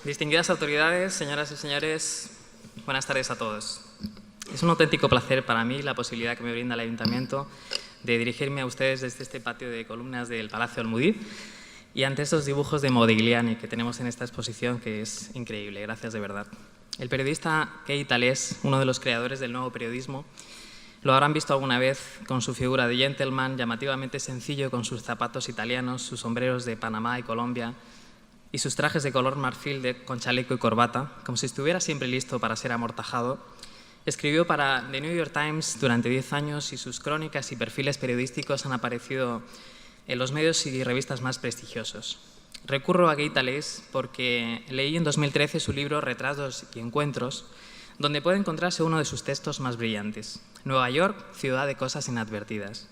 Distinguidas autoridades, señoras y señores, buenas tardes a todos. Es un auténtico placer para mí la posibilidad que me brinda el Ayuntamiento de dirigirme a ustedes desde este patio de columnas del Palacio Almudí y ante estos dibujos de Modigliani que tenemos en esta exposición, que es increíble. Gracias de verdad. El periodista Kay Tallés, uno de los creadores del nuevo periodismo, lo habrán visto alguna vez con su figura de gentleman llamativamente sencillo, con sus zapatos italianos, sus sombreros de Panamá y Colombia y sus trajes de color marfil con chaleco y corbata, como si estuviera siempre listo para ser amortajado. Escribió para The New York Times durante 10 años y sus crónicas y perfiles periodísticos han aparecido en los medios y revistas más prestigiosos. Recurro a Kay Tallés porque leí en 2013 su libro Retratos y Encuentros, donde puede encontrarse uno de sus textos más brillantes. Nueva York, ciudad de cosas inadvertidas.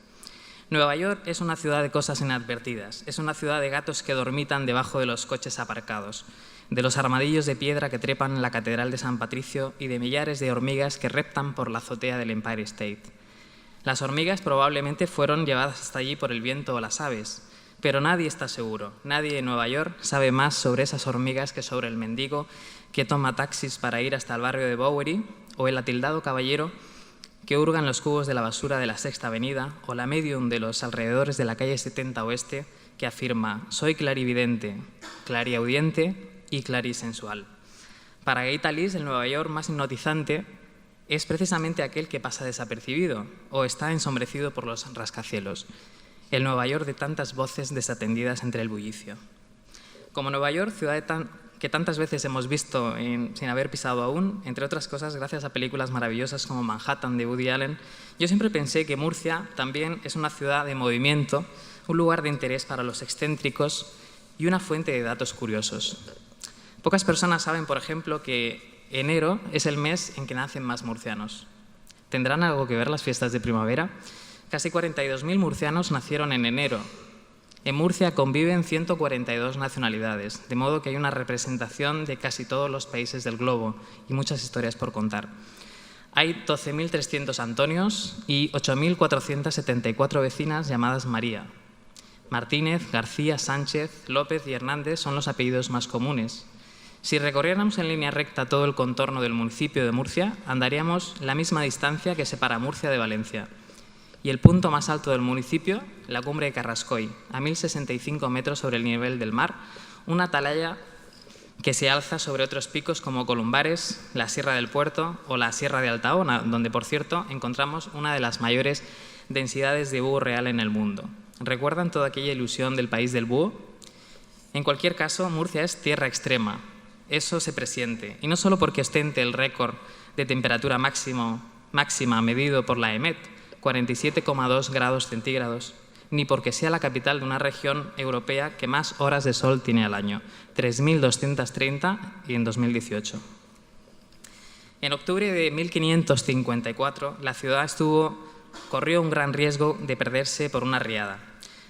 Nueva York es una ciudad de cosas inadvertidas. Es una ciudad de gatos que dormitan debajo de los coches aparcados, de los armadillos de piedra que trepan en la Catedral de San Patricio y de millares de hormigas que reptan por la azotea del Empire State. Las hormigas probablemente fueron llevadas hasta allí por el viento o las aves, pero nadie está seguro. Nadie en Nueva York sabe más sobre esas hormigas que sobre el mendigo que toma taxis para ir hasta el barrio de Bowery, o el atildado caballero que hurga en los cubos de la basura de la Sexta Avenida, o la medium de los alrededores de la calle 70 Oeste que afirma: soy clarividente, clariaudiente y clarisensual. Para Kay Tallés, el Nueva York más hipnotizante es precisamente aquel que pasa desapercibido o está ensombrecido por los rascacielos. El Nueva York de tantas voces desatendidas entre el bullicio. Como Nueva York, ciudad que tantas veces hemos visto sin haber pisado aún, entre otras cosas gracias a películas maravillosas como Manhattan de Woody Allen, yo siempre pensé que Murcia también es una ciudad de movimiento, un lugar de interés para los excéntricos y una fuente de datos curiosos. Pocas personas saben, por ejemplo, que enero es el mes en que nacen más murcianos. ¿Tendrán algo que ver las fiestas de primavera? Casi 42.000 murcianos nacieron en enero. En Murcia conviven 142 nacionalidades, de modo que hay una representación de casi todos los países del globo y muchas historias por contar. Hay 12.300 Antonios y 8.474 vecinas llamadas María. Martínez, García, Sánchez, López y Hernández son los apellidos más comunes. Si recorriéramos en línea recta todo el contorno del municipio de Murcia, andaríamos la misma distancia que separa Murcia de Valencia. Y el punto más alto del municipio, la cumbre de Carrascoy, a 1.065 metros sobre el nivel del mar, una atalaya que se alza sobre otros picos como Columbares, la Sierra del Puerto o la Sierra de Altaona, donde, por cierto, encontramos una de las mayores densidades de búho real en el mundo. ¿Recuerdan toda aquella ilusión del país del búho? En cualquier caso, Murcia es tierra extrema. Eso se presiente. Y no solo porque ostente el récord de temperatura máxima medido por la EMET, 47,2 grados centígrados, ni porque sea la capital de una región europea que más horas de sol tiene al año, 3.230 y en 2018. En octubre de 1554, la ciudad corrió un gran riesgo de perderse por una riada.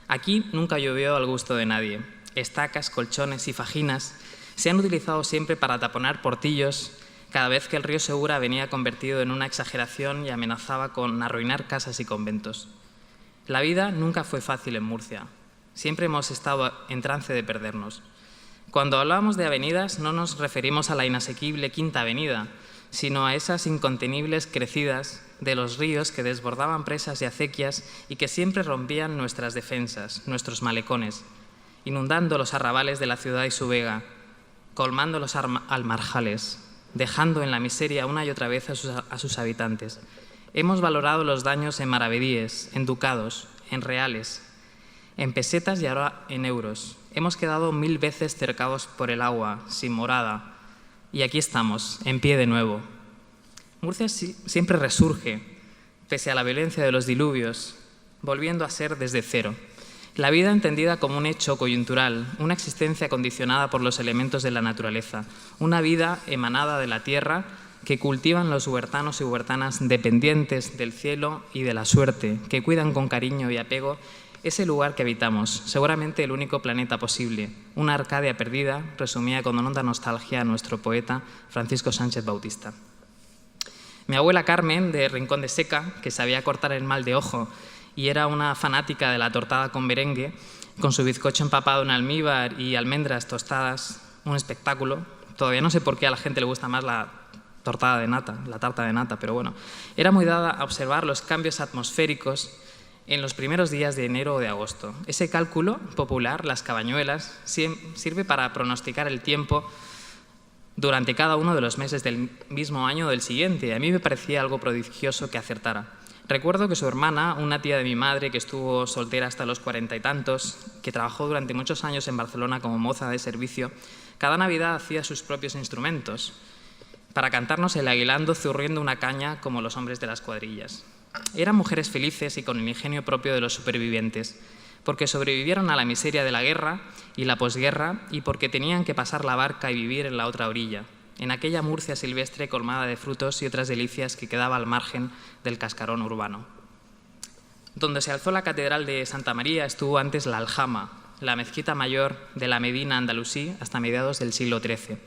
Aquí nunca llovió al gusto de nadie. Estacas, colchones y fajinas se han utilizado siempre para taponar portillos cada vez que el río Segura venía convertido en una exageración y amenazaba con arruinar casas y conventos. La vida nunca fue fácil en Murcia. Siempre hemos estado en trance de perdernos. Cuando hablamos de avenidas no nos referimos a la inasequible Quinta Avenida, sino a esas incontenibles crecidas de los ríos que desbordaban presas y acequias y que siempre rompían nuestras defensas, nuestros malecones, inundando los arrabales de la ciudad y su vega, colmando los almarjales, dejando en la miseria una y otra vez a sus habitantes. Hemos valorado los daños en maravedíes, en ducados, en reales, en pesetas y ahora en euros. Hemos quedado 1000 veces cercados por el agua, sin morada, y aquí estamos, en pie de nuevo. Murcia siempre resurge, pese a la violencia de los diluvios, volviendo a ser desde cero. La vida entendida como un hecho coyuntural, una existencia condicionada por los elementos de la naturaleza, una vida emanada de la tierra que cultivan los huertanos y huertanas dependientes del cielo y de la suerte, que cuidan con cariño y apego ese lugar que habitamos, seguramente el único planeta posible, una Arcadia perdida, resumía con honda nostalgia nuestro poeta Francisco Sánchez Bautista. Mi abuela Carmen, de Rincón de Seca, que sabía cortar el mal de ojo y era una fanática de la tortada con merengue, con su bizcocho empapado en almíbar y almendras tostadas, un espectáculo, Todavía no sé por qué a la gente le gusta más la tarta de nata, pero bueno. Era muy dada a observar los cambios atmosféricos en los primeros días de enero o de agosto. Ese cálculo popular, las cabañuelas, sirve para pronosticar el tiempo durante cada uno de los meses del mismo año o del siguiente. A mí me parecía algo prodigioso que acertara. Recuerdo que su hermana, una tía de mi madre que estuvo soltera hasta los 40 y tantos, que trabajó durante muchos años en Barcelona como moza de servicio, cada Navidad hacía sus propios instrumentos para cantarnos el aguilando zurriendo una caña como los hombres de las cuadrillas. Eran mujeres felices y con el ingenio propio de los supervivientes, porque sobrevivieron a la miseria de la guerra y la posguerra y porque tenían que pasar la barca y vivir en la otra orilla, en aquella Murcia silvestre colmada de frutos y otras delicias que quedaba al margen del cascarón urbano. Donde se alzó la catedral de Santa María estuvo antes la Aljama, la mezquita mayor de la Medina andalusí hasta mediados del siglo XIII.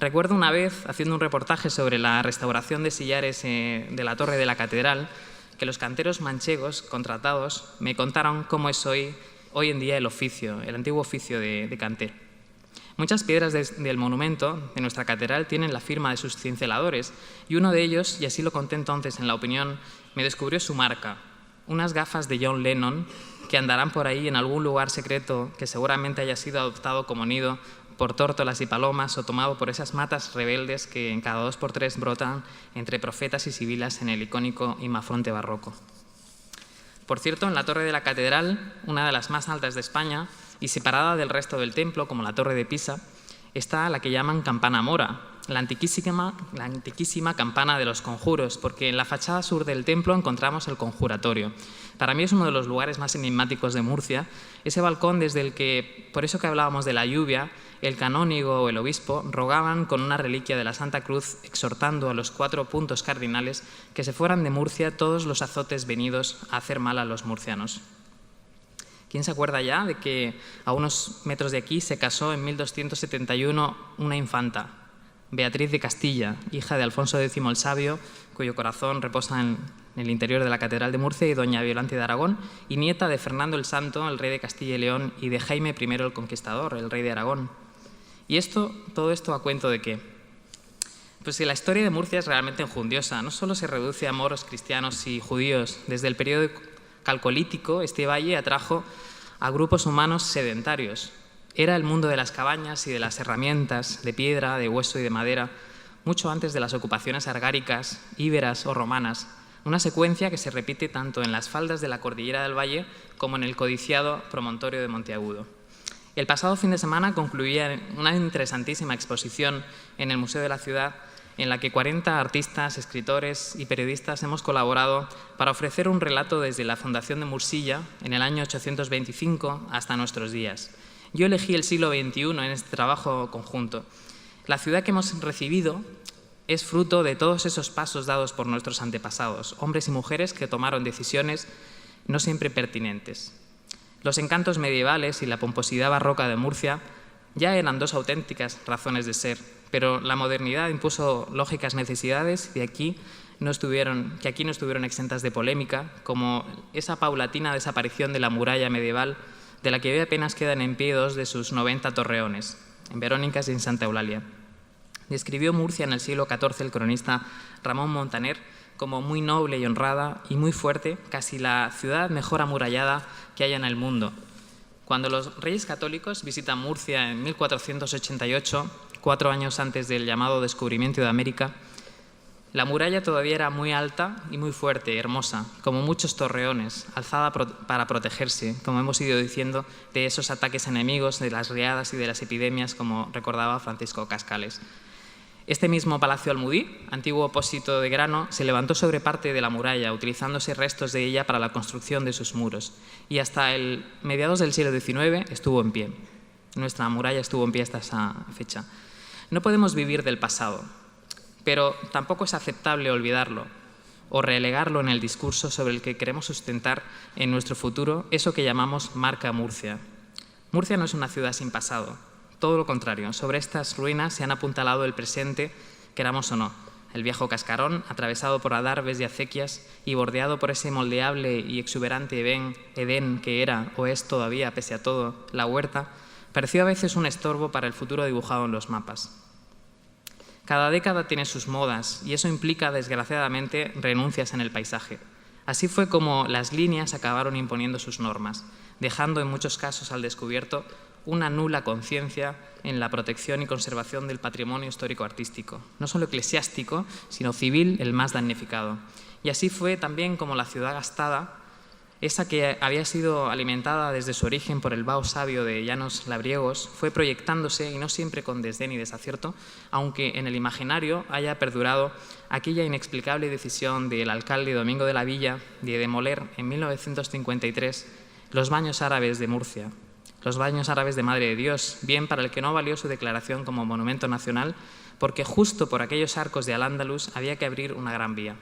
Recuerdo una vez, haciendo un reportaje sobre la restauración de sillares de la torre de la catedral, que los canteros manchegos contratados me contaron cómo es hoy en día el antiguo oficio de cantero. Muchas piedras del monumento de nuestra catedral tienen la firma de sus cinceladores y uno de ellos, y así lo conté entonces en La Opinión, me descubrió su marca, unas gafas de John Lennon que andarán por ahí en algún lugar secreto que seguramente haya sido adoptado como nido por tórtolas y palomas o tomado por esas matas rebeldes que en cada 2 por 3 brotan entre profetas y sibilas en el icónico imafronte barroco. Por cierto, en la torre de la catedral, una de las más altas de España y separada del resto del templo, como la torre de Pisa, está la que llaman campana mora, la antiquísima campana de los conjuros, porque en la fachada sur del templo encontramos el conjuratorio. Para mí es uno de los lugares más enigmáticos de Murcia, ese balcón desde el que, por eso que hablábamos de la lluvia, el canónigo o el obispo rogaban con una reliquia de la Santa Cruz, exhortando a los 4 puntos cardinales que se fueran de Murcia todos los azotes venidos a hacer mal a los murcianos. ¿Quién se acuerda ya de que a unos metros de aquí se casó en 1271 una infanta, Beatriz de Castilla, hija de Alfonso X el Sabio, cuyo corazón reposa en el interior de la Catedral de Murcia, y doña Violante de Aragón, y nieta de Fernando el Santo, el rey de Castilla y León, y de Jaime I el Conquistador, el rey de Aragón? ¿Y todo esto a cuento de qué? Pues que la historia de Murcia es realmente enjundiosa. No solo se reduce a moros, cristianos y judíos. Desde el periodo calcolítico, este valle atrajo a grupos humanos sedentarios. Era el mundo de las cabañas y de las herramientas de piedra, de hueso y de madera, mucho antes de las ocupaciones argáricas, íberas o romanas, una secuencia que se repite tanto en las faldas de la cordillera del Valle como en el codiciado promontorio de Monteagudo. El pasado fin de semana concluía una interesantísima exposición en el Museo de la Ciudad en la que 40 artistas, escritores y periodistas hemos colaborado para ofrecer un relato desde la fundación de Mursilla en el año 825 hasta nuestros días. Yo elegí el siglo XXI en este trabajo conjunto. La ciudad que hemos recibido es fruto de todos esos pasos dados por nuestros antepasados, hombres y mujeres que tomaron decisiones no siempre pertinentes. Los encantos medievales y la pomposidad barroca de Murcia ya eran 2 auténticas razones de ser, pero la modernidad impuso lógicas necesidades que aquí no estuvieron exentas de polémica, como esa paulatina desaparición de la muralla medieval, de la que hoy apenas quedan en pie 2 de sus 90 torreones, en Verónicas y en Santa Eulalia. Describió Murcia en el siglo XIV el cronista Ramón Montaner como muy noble y honrada y muy fuerte, casi la ciudad mejor amurallada que haya en el mundo. Cuando los reyes católicos visitan Murcia en 1488, 4 años antes del llamado descubrimiento de América, la muralla todavía era muy alta y muy fuerte, hermosa, como muchos torreones, alzada para protegerse, como hemos ido diciendo, de esos ataques enemigos, de las riadas y de las epidemias, como recordaba Francisco Cascales. Este mismo Palacio Almudí, antiguo pósito de grano, se levantó sobre parte de la muralla, utilizándose restos de ella para la construcción de sus muros, y hasta el mediados del siglo XIX estuvo en pie. Nuestra muralla estuvo en pie hasta esa fecha. No podemos vivir del pasado, pero tampoco es aceptable olvidarlo o relegarlo en el discurso sobre el que queremos sustentar en nuestro futuro eso que llamamos marca Murcia. Murcia no es una ciudad sin pasado. Todo lo contrario, sobre estas ruinas se han apuntalado el presente, queramos o no, el viejo cascarón, atravesado por adarves y acequias y bordeado por ese moldeable y exuberante Edén que era o es todavía, pese a todo, la huerta, pareció a veces un estorbo para el futuro dibujado en los mapas. Cada década tiene sus modas y eso implica, desgraciadamente, renuncias en el paisaje. Así fue como las líneas acabaron imponiendo sus normas, dejando en muchos casos al descubierto una nula conciencia en la protección y conservación del patrimonio histórico-artístico, no solo eclesiástico, sino civil, el más damnificado. Y así fue también como la ciudad gastada, esa que había sido alimentada desde su origen por el vaho sabio de llanos labriegos, fue proyectándose, y no siempre con desdén y desacierto, aunque en el imaginario haya perdurado aquella inexplicable decisión del alcalde Domingo de la Villa de demoler en 1953 los baños árabes de Murcia, los baños árabes de Madre de Dios, bien para el que no valió su declaración como monumento nacional, porque justo por aquellos arcos de Al-Ándalus había que abrir una gran vía.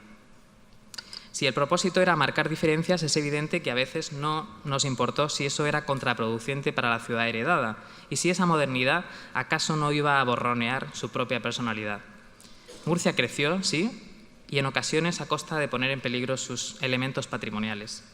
Si el propósito era marcar diferencias, es evidente que a veces no nos importó si eso era contraproducente para la ciudad heredada y si esa modernidad acaso no iba a borronear su propia personalidad. Murcia creció, sí, y en ocasiones a costa de poner en peligro sus elementos patrimoniales.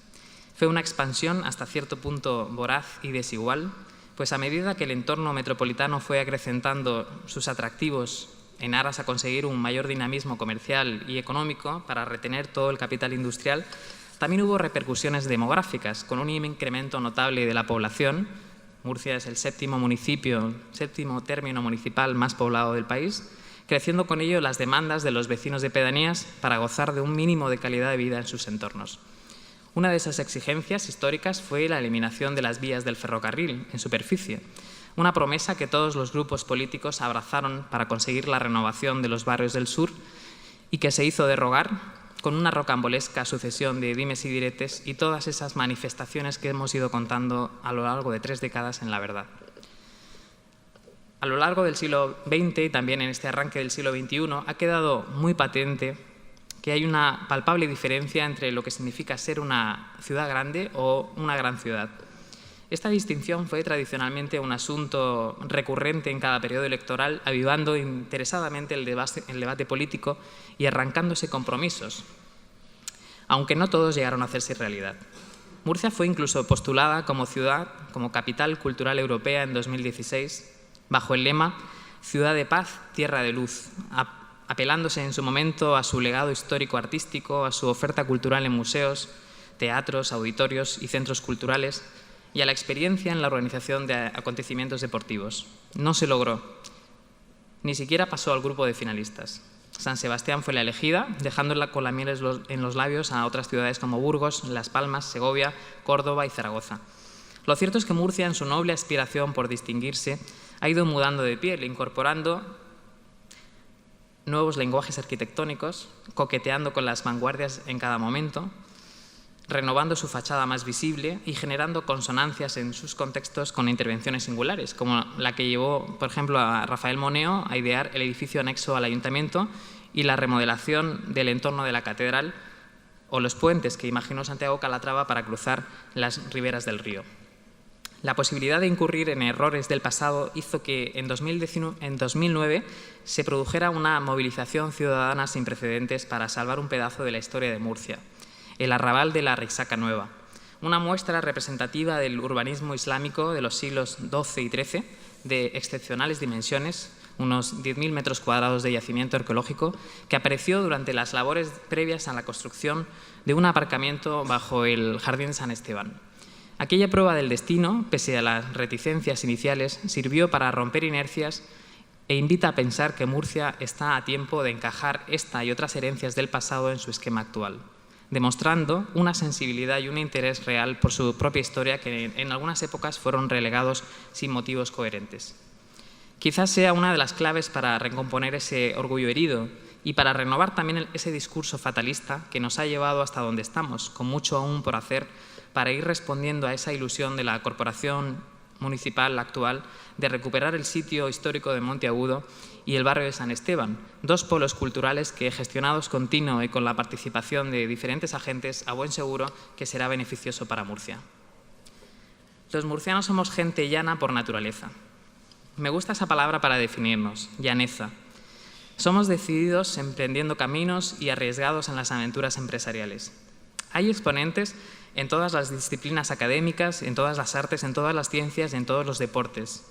Fue una expansión hasta cierto punto voraz y desigual, pues a medida que el entorno metropolitano fue acrecentando sus atractivos en aras a conseguir un mayor dinamismo comercial y económico para retener todo el capital industrial, también hubo repercusiones demográficas, con un incremento notable de la población. Murcia es el séptimo término municipal más poblado del país, creciendo con ello las demandas de los vecinos de pedanías para gozar de un mínimo de calidad de vida en sus entornos. Una de esas exigencias históricas fue la eliminación de las vías del ferrocarril en superficie, una promesa que todos los grupos políticos abrazaron para conseguir la renovación de los barrios del sur y que se hizo derrogar con una rocambolesca sucesión de dimes y diretes y todas esas manifestaciones que hemos ido contando a lo largo de 3 décadas en La Verdad. A lo largo del siglo XX y también en este arranque del siglo XXI ha quedado muy patente que hay una palpable diferencia entre lo que significa ser una ciudad grande o una gran ciudad. Esta distinción fue tradicionalmente un asunto recurrente en cada periodo electoral, avivando interesadamente el debate político y arrancándose compromisos, aunque no todos llegaron a hacerse realidad. Murcia fue incluso postulada como ciudad, como capital cultural europea en 2016, bajo el lema «Ciudad de paz, tierra de luz», apelándose en su momento a su legado histórico-artístico, a su oferta cultural en museos, teatros, auditorios y centros culturales, y a la experiencia en la organización de acontecimientos deportivos. No se logró, ni siquiera pasó al grupo de finalistas. San Sebastián fue la elegida, dejándola con la miel en los labios a otras ciudades como Burgos, Las Palmas, Segovia, Córdoba y Zaragoza. Lo cierto es que Murcia, en su noble aspiración por distinguirse, ha ido mudando de piel, incorporando nuevos lenguajes arquitectónicos, coqueteando con las vanguardias en cada momento, renovando su fachada más visible y generando consonancias en sus contextos con intervenciones singulares, como la que llevó, por ejemplo, a Rafael Moneo a idear el edificio anexo al ayuntamiento y la remodelación del entorno de la catedral o los puentes que imaginó Santiago Calatrava para cruzar las riberas del río. La posibilidad de incurrir en errores del pasado hizo que en 2009 se produjera una movilización ciudadana sin precedentes para salvar un pedazo de la historia de Murcia, el arrabal de la Risaca Nueva, una muestra representativa del urbanismo islámico de los siglos XII y XIII, de excepcionales dimensiones, unos 10.000 metros cuadrados de yacimiento arqueológico, que apareció durante las labores previas a la construcción de un aparcamiento bajo el Jardín San Esteban. Aquella prueba del destino, pese a las reticencias iniciales, sirvió para romper inercias e invita a pensar que Murcia está a tiempo de encajar esta y otras herencias del pasado en su esquema actual, demostrando una sensibilidad y un interés real por su propia historia que en algunas épocas fueron relegados sin motivos coherentes. Quizás sea una de las claves para recomponer ese orgullo herido y para renovar también ese discurso fatalista que nos ha llevado hasta donde estamos, con mucho aún por hacer para ir respondiendo a esa ilusión de la corporación municipal actual de recuperar el sitio histórico de Monteagudo y el barrio de San Esteban, dos polos culturales que, gestionados continuo y con la participación de diferentes agentes, a buen seguro que será beneficioso para Murcia. Los murcianos somos gente llana por naturaleza. Me gusta esa palabra para definirnos, llaneza. Somos decididos emprendiendo caminos y arriesgados en las aventuras empresariales. Hay exponentes en todas las disciplinas académicas, en todas las artes, en todas las ciencias y en todos los deportes.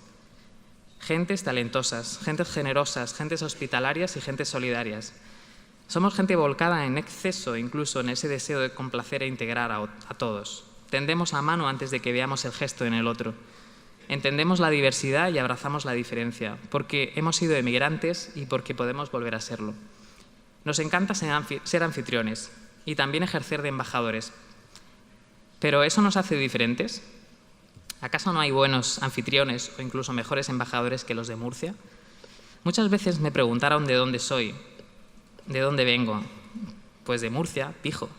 Gentes talentosas, gentes generosas, gentes hospitalarias y gentes solidarias. Somos gente volcada en exceso, incluso en ese deseo de complacer e integrar a todos. Tendemos la mano antes de que veamos el gesto en el otro. Entendemos la diversidad y abrazamos la diferencia, porque hemos sido emigrantes y porque podemos volver a serlo. Nos encanta ser anfitriones y también ejercer de embajadores. ¿Pero eso nos hace diferentes? ¿Acaso no hay buenos anfitriones o incluso mejores embajadores que los de Murcia? Muchas veces me preguntaron de dónde soy, de dónde vengo. Pues de Murcia, pijo.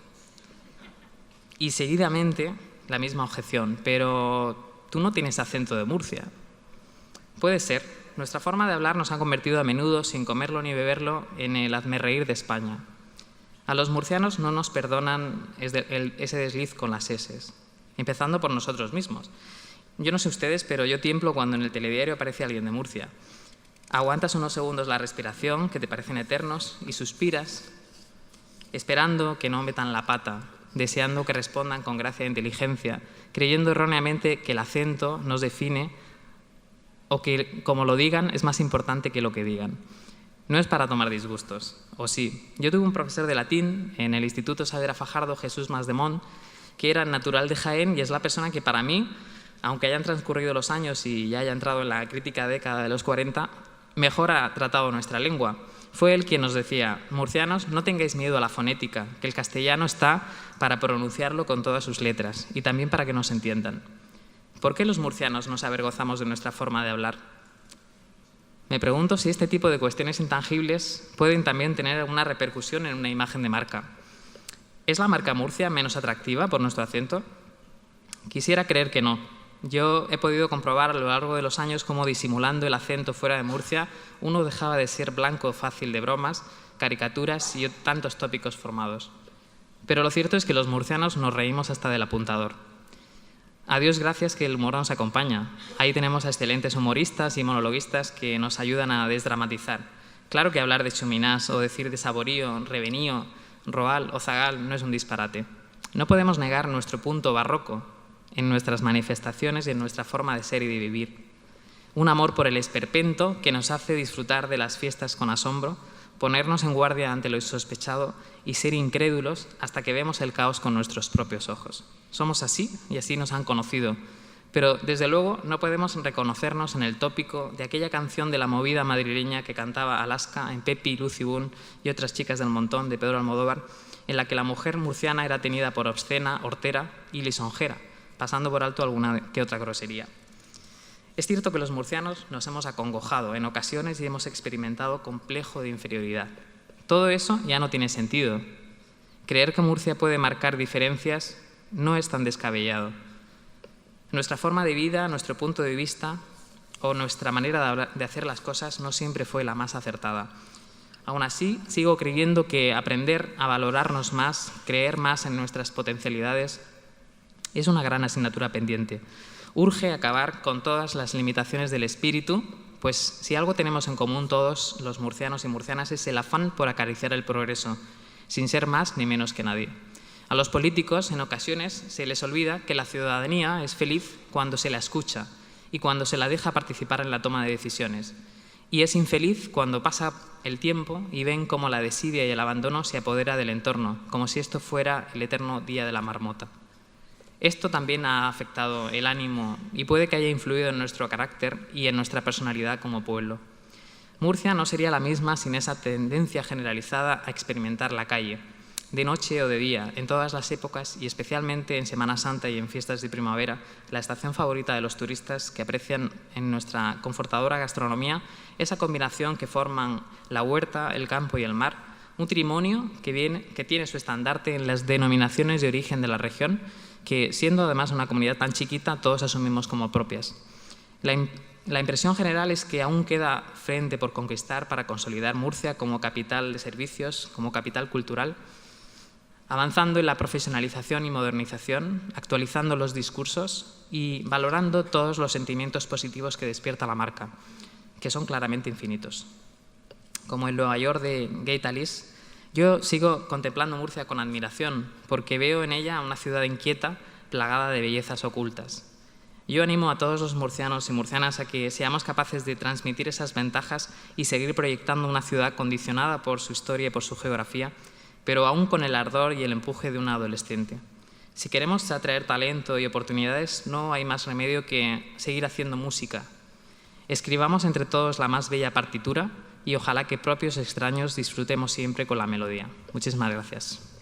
Y seguidamente la misma objeción, pero tú no tienes acento de Murcia. Puede ser. Nuestra forma de hablar nos ha convertido a menudo, sin comerlo ni beberlo, en el hazmerreír de España. A los murcianos no nos perdonan ese desliz con las eses, empezando por nosotros mismos. Yo no sé ustedes, pero yo tiemblo cuando en el telediario aparece alguien de Murcia. Aguantas unos segundos la respiración, que te parecen eternos, y suspiras, esperando que no metan la pata, deseando que respondan con gracia e inteligencia, creyendo erróneamente que el acento nos define o que, como lo digan, es más importante que lo que digan. No es para tomar disgustos, o sí. Yo tuve un profesor de latín en el Instituto Saavedra Fajardo, Jesús Masdemont, que era natural de Jaén y es la persona que para mí, aunque hayan transcurrido los años y ya haya entrado en la crítica década de los 40, mejor ha tratado nuestra lengua. Fue él quien nos decía: murcianos, no tengáis miedo a la fonética, que el castellano está para pronunciarlo con todas sus letras y también para que nos entiendan. ¿Por qué los murcianos nos avergonzamos de nuestra forma de hablar? Me pregunto si este tipo de cuestiones intangibles pueden también tener alguna repercusión en una imagen de marca. ¿Es la marca Murcia menos atractiva por nuestro acento? Quisiera creer que no. Yo he podido comprobar a lo largo de los años cómo, disimulando el acento fuera de Murcia, uno dejaba de ser blanco fácil de bromas, caricaturas y tantos tópicos formados. Pero lo cierto es que los murcianos nos reímos hasta del apuntador. A Dios gracias que el humor nos acompaña. Ahí tenemos a excelentes humoristas y monologuistas que nos ayudan a desdramatizar. Claro que hablar de chuminás o decir de saborío, revenío, roal o zagal no es un disparate. No podemos negar nuestro punto barroco en nuestras manifestaciones y en nuestra forma de ser y de vivir. Un amor por el esperpento que nos hace disfrutar de las fiestas con asombro, ponernos en guardia ante lo insospechado y ser incrédulos hasta que vemos el caos con nuestros propios ojos. Somos así y así nos han conocido, pero desde luego no podemos reconocernos en el tópico de aquella canción de la movida madrileña que cantaba Alaska en Pepi, Lucy Boone y otras chicas del montón de Pedro Almodóvar, en la que la mujer murciana era tenida por obscena, hortera y lisonjera, pasando por alto alguna que otra grosería. Es cierto que los murcianos nos hemos acongojado en ocasiones y hemos experimentado complejo de inferioridad. Todo eso ya no tiene sentido. Creer que Murcia puede marcar diferencias no es tan descabellado. Nuestra forma de vida, nuestro punto de vista o nuestra manera de hacer las cosas no siempre fue la más acertada. Aún así, sigo creyendo que aprender a valorarnos más, creer más en nuestras potencialidades, es una gran asignatura pendiente. Urge acabar con todas las limitaciones del espíritu, pues si algo tenemos en común todos los murcianos y murcianas es el afán por acariciar el progreso, sin ser más ni menos que nadie. A los políticos, en ocasiones, se les olvida que la ciudadanía es feliz cuando se la escucha y cuando se la deja participar en la toma de decisiones. Y es infeliz cuando pasa el tiempo y ven cómo la desidia y el abandono se apodera del entorno, como si esto fuera el eterno día de la marmota. Esto también ha afectado el ánimo y puede que haya influido en nuestro carácter y en nuestra personalidad como pueblo. Murcia no sería la misma sin esa tendencia generalizada a experimentar la calle, de noche o de día, en todas las épocas y especialmente en Semana Santa y en fiestas de primavera, la estación favorita de los turistas que aprecian en nuestra confortadora gastronomía esa combinación que forman la huerta, el campo y el mar, un trimonio que tiene su estandarte en las denominaciones de origen de la región, que, siendo además una comunidad tan chiquita, todos asumimos como propias. La impresión general es que aún queda frente por conquistar para consolidar Murcia como capital de servicios, como capital cultural, avanzando en la profesionalización y modernización, actualizando los discursos y valorando todos los sentimientos positivos que despierta la marca, que son claramente infinitos. Como en Nueva York de Gay Talese, yo sigo contemplando Murcia con admiración porque veo en ella una ciudad inquieta, plagada de bellezas ocultas. Yo animo a todos los murcianos y murcianas a que seamos capaces de transmitir esas ventajas y seguir proyectando una ciudad condicionada por su historia y por su geografía, pero aún con el ardor y el empuje de un adolescente. Si queremos atraer talento y oportunidades, no hay más remedio que seguir haciendo música. Escribamos entre todos la más bella partitura y ojalá que propios extraños disfrutemos siempre con la melodía. Muchísimas gracias.